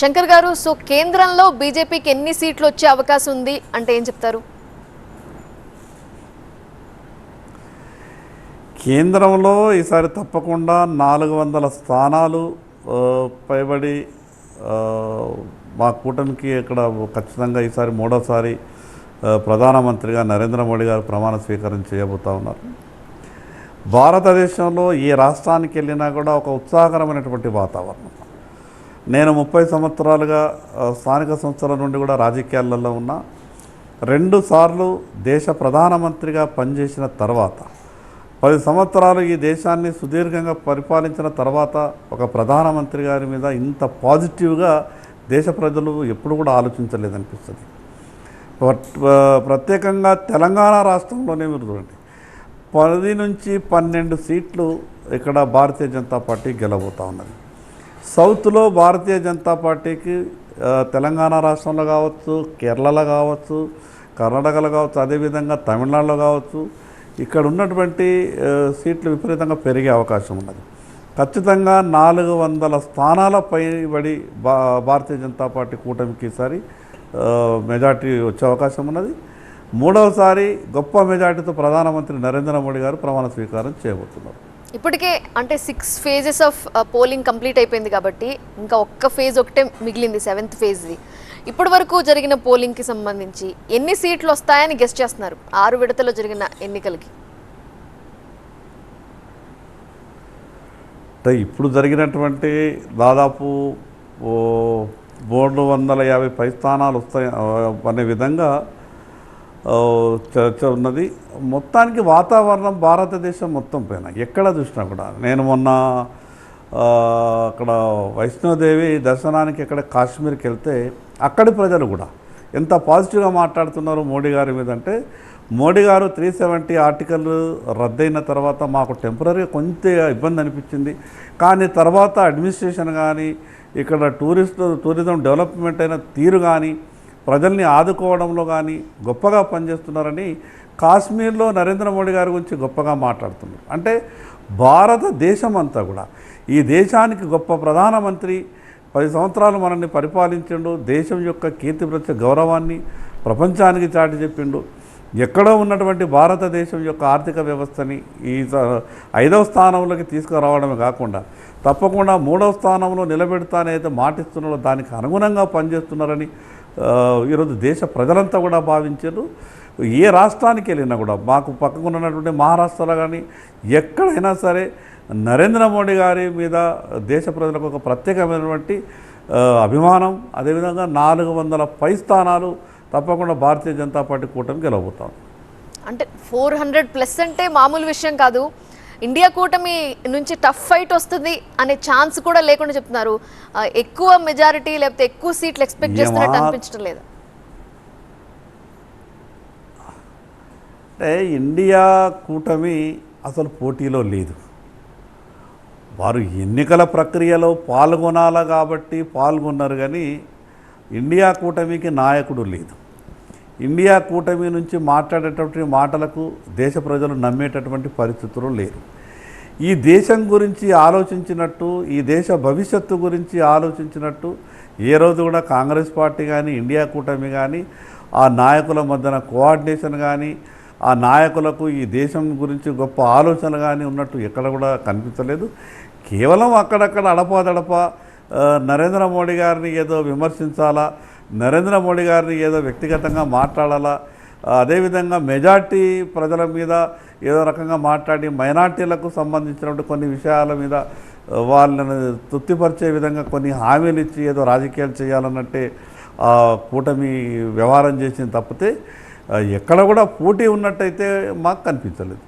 శంకర్ గారు, సో కేంద్రంలో బీజేపీకి ఎన్ని సీట్లు వచ్చే అవకాశం ఉంది అంటే ఏం చెప్తారు? కేంద్రంలో ఈసారి తప్పకుండా 400 స్థానాలు పైబడి మా కూటమికి ఇక్కడ ఖచ్చితంగా ఈసారి మూడోసారి ప్రధానమంత్రిగా నరేంద్ర మోడీ గారు ప్రమాణ స్వీకారం చేయబోతూ ఉన్నారు. భారతదేశంలో ఏ రాష్ట్రానికి వెళ్ళినా కూడా ఒక ఉత్సాహకరమైనటువంటి వాతావరణం. నేను 30 సంవత్సరాలుగా స్థానిక సంస్థల నుండి కూడా రాజకీయాలలో ఉన్నా. 2 సార్లు దేశ ప్రధానమంత్రిగా పనిచేసిన తర్వాత 10 సంవత్సరాలు ఈ దేశాన్ని సుదీర్ఘంగా పరిపాలించిన తర్వాత ఒక ప్రధానమంత్రి గారి మీద ఇంత పాజిటివ్గా దేశ ప్రజలు ఎప్పుడు కూడా ఆలోచించలేదనిపిస్తుంది. ప్రత్యేకంగా తెలంగాణ రాష్ట్రంలోనే మీరు చూడండి, 10 నుంచి 12 సీట్లు ఇక్కడ భారతీయ జనతా పార్టీ గెలవబోతూ ఉన్నది. సౌత్లో భారతీయ జనతా పార్టీకి తెలంగాణ రాష్ట్రంలో కావచ్చు, కేరళలో కావచ్చు, కర్ణాటకలో కావచ్చు, అదేవిధంగా తమిళనాడులో కావచ్చు, ఇక్కడ ఉన్నటువంటి సీట్లు విపరీతంగా పెరిగే అవకాశం ఉన్నది. ఖచ్చితంగా 400 స్థానాల పైబడి భారతీయ జనతా పార్టీ కూటమికి ఈసారి మెజార్టీ వచ్చే అవకాశం ఉన్నది. మూడవసారి గొప్ప మెజార్టీతో ప్రధానమంత్రి నరేంద్ర మోడీ గారు ప్రమాణ స్వీకారం చేయబోతున్నారు. ఇప్పటికే అంటే 6 phases ఆఫ్ పోలింగ్ కంప్లీట్ అయిపోయింది కాబట్టి ఇంకా ఒక్క ఫేజ్ ఒకటే మిగిలింది, 7th ఫేజ్ది. ఇప్పటి వరకు జరిగిన పోలింగ్కి సంబంధించి ఎన్ని సీట్లు వస్తాయని గెస్ట్ చేస్తున్నారు 6 విడతలో జరిగిన ఎన్నికలకి? అంటే ఇప్పుడు జరిగినటువంటి దాదాపు 350 పై స్థానాలు వస్తాయి అనే విధంగా చర్చ ఉన్నది. మొత్తానికి వాతావరణం భారతదేశం మొత్తం పైన ఎక్కడ చూసినా కూడా, నేను మొన్న అక్కడ వైష్ణోదేవి దర్శనానికి ఎక్కడ కాశ్మీర్కి వెళ్తే అక్కడి ప్రజలు కూడా ఎంత పాజిటివ్గా మాట్లాడుతున్నారు మోడీ గారి మీద అంటే, మోడీ గారు 370 ఆర్టికల్ రద్దయిన తర్వాత మాకు టెంపరీగా కొంత ఇబ్బంది అనిపించింది, కానీ తర్వాత అడ్మినిస్ట్రేషన్ కానీ ఇక్కడ టూరిజం డెవలప్మెంట్ అయిన తీరు కానీ ప్రజల్ని ఆదుకోవడంలో కానీ గొప్పగా పనిచేస్తున్నారని కాశ్మీర్లో నరేంద్ర మోడీ గారి గురించి గొప్పగా మాట్లాడుతున్నారు. అంటే భారతదేశం అంతా కూడా ఈ దేశానికి గొప్ప ప్రధానమంత్రి 10 సంవత్సరాలు మనల్ని పరిపాలించిండు, దేశం యొక్క కీర్తి ప్రత్యేక గౌరవాన్ని ప్రపంచానికి చాటి చెప్పిండు. ఎక్కడో ఉన్నటువంటి భారతదేశం యొక్క ఆర్థిక వ్యవస్థని ఈ 5వ స్థానంలోకి తీసుకురావడమే కాకుండా తప్పకుండా 3వ స్థానంలో నిలబెడతానైతే మాటిస్తున్నారో దానికి అనుగుణంగా పనిచేస్తున్నారని ఈరోజు దేశ ప్రజలంతా కూడా భావించారు. ఏ రాష్ట్రానికి వెళ్ళినా కూడా, మాకు పక్కన ఉన్నటువంటి మహారాష్ట్రలో కానీ ఎక్కడైనా సరే నరేంద్ర మోడీ గారి మీద దేశ ప్రజలకు ఒక ప్రత్యేకమైనటువంటి అభిమానం, అదేవిధంగా 400 పై స్థానాలు తప్పకుండా భారతీయ జనతా పార్టీ కూటమి గెలవబోతాం. అంటే 400+ అంటే మామూలు విషయం కాదు. ఇండియా కూటమి నుంచి టఫ్ ఫైట్ వస్తుంది అనే ఛాన్స్ కూడా లేకుండా చెప్తున్నారు. ఎక్కువ మెజారిటీ లేకపోతే ఎక్కువ సీట్లు ఎక్స్పెక్ట్ చేస్తున్నట్టు అనిపించడం లేదా? అంటే ఇండియా కూటమి అసలు పోటీలో లేదు. వారు ఎన్నికల ప్రక్రియలో పాల్గొనాలా కాబట్టి పాల్గొన్నారు, కానీ ఇండియా కూటమికి నాయకుడు లేదు. ఇండియా కూటమి నుంచి మాట్లాడేటటువంటి మాటలకు దేశ ప్రజలు నమ్మేటటువంటి పరిస్థితులు లేరు. ఈ దేశం గురించి ఆలోచించినట్టు, ఈ దేశ భవిష్యత్తు గురించి ఆలోచించినట్టు ఏ రోజు కూడా కాంగ్రెస్ పార్టీ కానీ ఇండియా కూటమి కానీ ఆ నాయకుల మధ్యన కోఆర్డినేషన్ కానీ ఆ నాయకులకు ఈ దేశం గురించి గొప్ప ఆలోచనలు కానీ ఉన్నట్టు ఎక్కడ కూడా కనిపించలేదు. కేవలం అక్కడక్కడ అడపాదడప నరేంద్ర మోడీ గారిని ఏదో విమర్శించాలా, నరేంద్ర మోడీ గారిని ఏదో వ్యక్తిగతంగా మాట్లాడాలా, అదేవిధంగా మెజార్టీ ప్రజల మీద ఏదో రకంగా మాట్లాడి మైనార్టీలకు సంబంధించినటువంటి కొన్ని విషయాల మీద వాళ్ళని తృప్తిపరిచే విధంగా కొన్ని హామీలు ఇచ్చి ఏదో రాజకీయాలు చేయాలన్నట్టే కూటమి వ్యవహారం చేసింది తప్పితే ఎక్కడ కూడా పోటీ ఉన్నట్టయితే మాకు కనిపించలేదు.